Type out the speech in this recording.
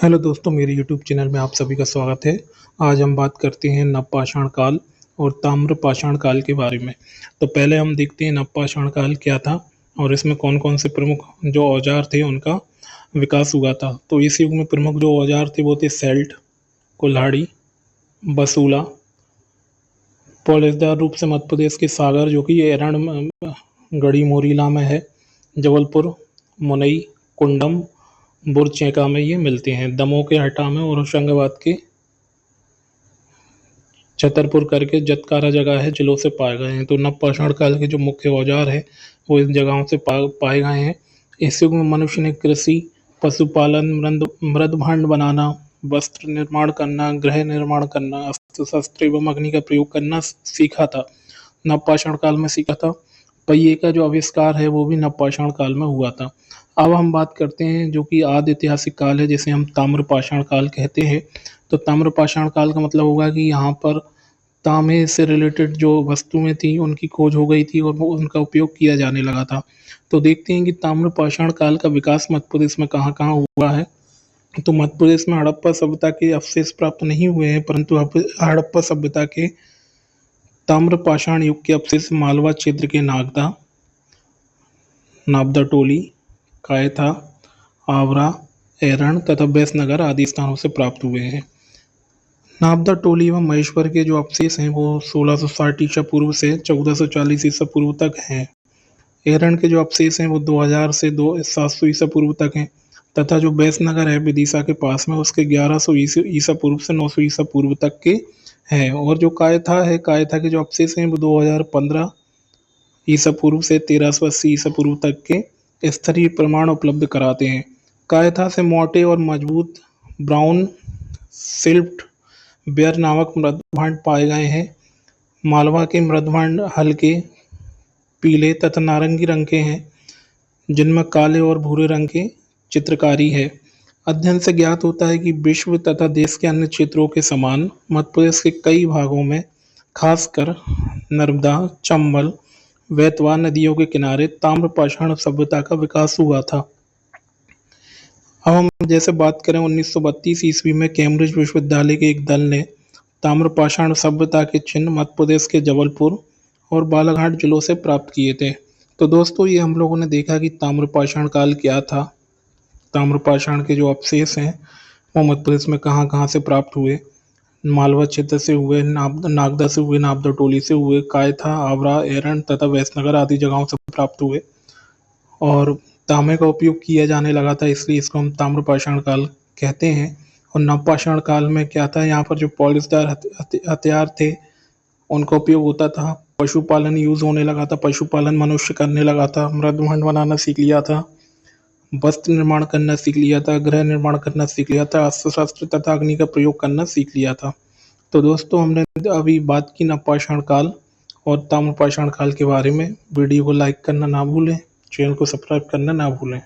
Hello दोस्तों, मेरे YouTube channel में आप सभी का स्वागत है। आज हम बात करते हैं नवपाषाण काल और ताम्रपाषाण काल के बारे में। तो पहले हम देखते हैं नवपाषाण काल क्या था और इसमें कौन-कौन से प्रमुख जो औजार थे उनका विकास हुआ था। तो इस युग में प्रमुख जो औजार थे वो थे सैल्ट, कुल्हाड़ी, बसूला, पॉलिशदार रूप से मध्य प्रदेश के सागर जो कि एरंड गढ़ी मोरीला में है, जबलपुर, मुनई, कुंडम, बुरचैका में ये मिलते हैं। दमोह के हटा में और होशंगाबाद के छतरपुर करके जतकारा जगह है जिलों से पाए गए हैं। तो नवपाषाण काल के जो मुख्य औजार है वो इन जगहों से पाए गए हैं। इस युग में मनुष्य ने कृषि, पशुपालन, मृद भांड बनाना, वस्त्र निर्माण करना, गृह निर्माण करना, अस्त्र शस्त्र एवं अग्नि का प्रयोग करना सीखा था। नवपाषाण काल में सीखा था। पहिए का जो आविष्कार है वो भी नवपाषाण काल में हुआ था। अब हम बात करते हैं जो कि आदि ऐतिहासिक काल है, जिसे हम ताम्रपाषाण काल कहते हैं। तो ताम्रपाषाण काल का मतलब होगा कि यहाँ पर तांबे से रिलेटेड जो वस्तुएं थी उनकी खोज हो गई थी और वो उनका उपयोग किया जाने लगा था। तो देखते हैं कि ताम्रपाषाण काल का विकास मध्य प्रदेश में कहाँ-कहाँ हुआ है। तो मध्य प्रदेश में हड़प्पा सभ्यता के अवशेष प्राप्त नहीं हुए हैं, परंतु हड़प्पा सभ्यता के ताम्रपाषाण युग के अवशेष मालवा क्षेत्र के नागदा, नाबदा टोली, कायथा, आवरा, एरण तथा बैसनगर आदि स्थानों से प्राप्त हुए हैं। नाबदा टोली एवं महेश्वर के जो अवशेष हैं वो 1660 ईसा पूर्व से 1440 ईसा पूर्व तक हैं। एरण के जो अवशेष हैं वो 2000 से 700 ईसा पूर्व तक हैं तथा जो बैसनगर है विदिशा के पास में उसके 1100 ईसा पूर्व से 900 ईसा पूर्व तक के हैं। और जो कायथा है, कायथा के जो अवशेष हैं वो 2015 ईसा पूर्व से 1380 ईसा पूर्व तक के स्तरीय प्रमाण उपलब्ध कराते हैं। कायथा से मोटे और मजबूत ब्राउन सिल्ट बेयर नामक मृदभांड पाए गए हैं। मालवा के मृदभांड हल्के पीले तथा नारंगी रंग के हैं, जिनमें काले और भूरे रंग के चित्रकारी है। अध्ययन से ज्ञात होता है कि विश्व तथा देश के अन्य क्षेत्रों के समान मध्य प्रदेश के कई भागों में, खासकर नर्मदा, चंबल, बेतवा नदियों के किनारे ताम्रपाषाण सभ्यता का विकास हुआ था। अब हम जैसे बात करें 1932 ईस्वी में कैम्ब्रिज विश्वविद्यालय के एक दल ने ताम्रपाषाण सभ्यता के चिन्ह मध्य प्रदेश के जबलपुर और बालाघाट जिलों से प्राप्त किए थे। तो दोस्तों, ये हम लोगों ने देखा कि ताम्रपाषाण काल क्या था, ताम्रपाषाण के जो अवशेष हैं वो मध्य प्रदेश में कहाँ कहाँ से प्राप्त हुए। मालवा क्षेत्र से हुए, नागदा से हुए, नाबदा टोली से हुए, कायथा, आवरा, एरन तथा वैसनगर आदि जगहों से प्राप्त हुए। और तांबे का उपयोग किया जाने लगा था, इसलिए इसको हम ताम्रपाषाण काल कहते हैं। और नवपाषाण काल में क्या था, यहाँ पर जो पॉलिशदार हथियार थे उनका उपयोग होता था। पशुपालन यूज होने लगा था, पशुपालन मनुष्य करने लगा था, मृदभांड बनाना सीख लिया था, वस्त्र निर्माण करना सीख लिया था, गृह निर्माण करना सीख लिया था, अस्त्र शस्त्र तथा अग्नि का प्रयोग करना सीख लिया था। तो दोस्तों, हमने अभी बात की नवपाषाण काल और ताम्रपाषाण काल के बारे में। वीडियो को लाइक करना ना भूलें, चैनल को सब्सक्राइब करना ना भूलें।